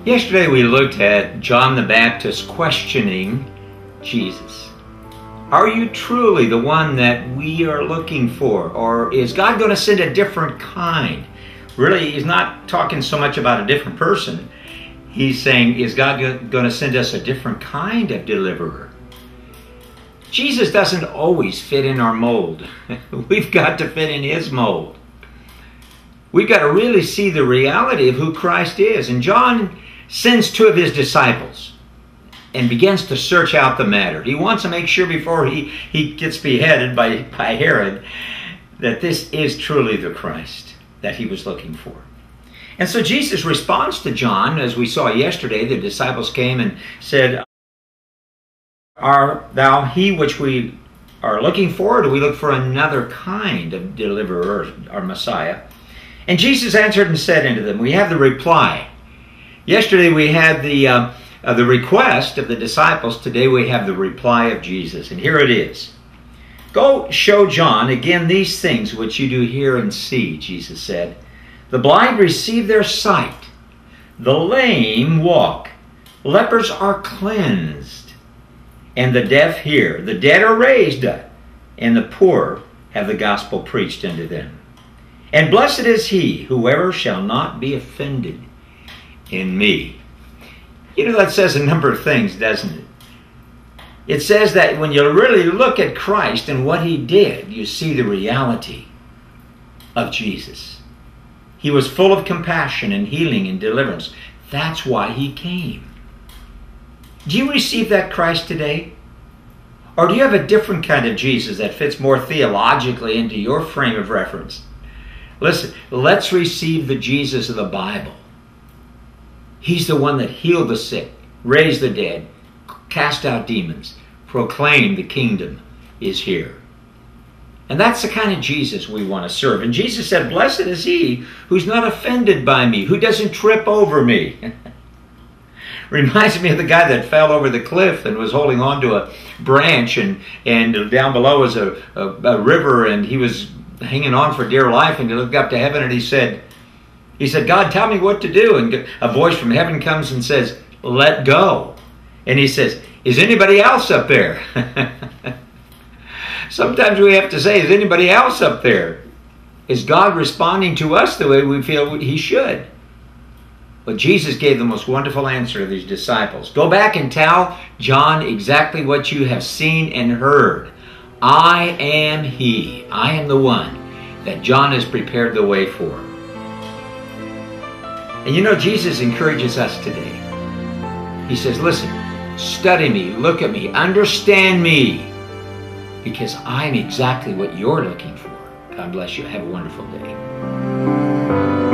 Yesterday we looked at John the Baptist questioning Jesus. Are you truly the one that we are looking for? Or is God going to send a different kind? Really, he's not talking so much about a different person. He's saying, is God going to send us a different kind of deliverer? Jesus doesn't always fit in our mold. We've got to fit in his mold. We've got to really see the reality of who Christ is. And John sends two of his disciples and begins to search out the matter. He wants to make sure before he gets beheaded by Herod that this is truly the Christ that he was looking for. And so Jesus responds to John, as we saw yesterday. The disciples came and said, "Art thou he which we are looking for, or do we look for another kind of deliverer or Messiah?" And Jesus answered and said unto them, we have the reply. Yesterday we had the request of the disciples. Today we have the reply of Jesus. And here it is. "Go show John again these things which you do hear and see," Jesus said. "The blind receive their sight. The lame walk. Lepers are cleansed. And the deaf hear. The dead are raised up. And the poor have the gospel preached unto them. And blessed is he, whoever shall not be offended in me." You know, that says a number of things, doesn't it? It says that when you really look at Christ and what he did, you see the reality of Jesus. He was full of compassion and healing and deliverance. That's why he came. Do you receive that Christ today? Or do you have a different kind of Jesus that fits more theologically into your frame of reference? Listen, let's receive the Jesus of the Bible. He's the one that healed the sick, raised the dead, cast out demons, proclaimed the kingdom is here. And that's the kind of Jesus we want to serve. And Jesus said, "Blessed is he who's not offended by me, who doesn't trip over me." Reminds me of the guy that fell over the cliff and was holding on to a branch, and down below was a river, and he was hanging on for dear life, and he looked up to heaven and he said, "God, tell me what to do." And a voice from heaven comes and says, "Let go." And he says, "Is anybody else up there?" Sometimes we have to say, is anybody else up there? Is God responding to us the way we feel he should? But Jesus gave the most wonderful answer to these disciples. "Go back and tell John exactly what you have seen and heard. I am he. I am the one that John has prepared the way for." And you know, Jesus encourages us today. He says, listen, study me, look at me, understand me, because I'm exactly what you're looking for. God bless you. Have a wonderful day.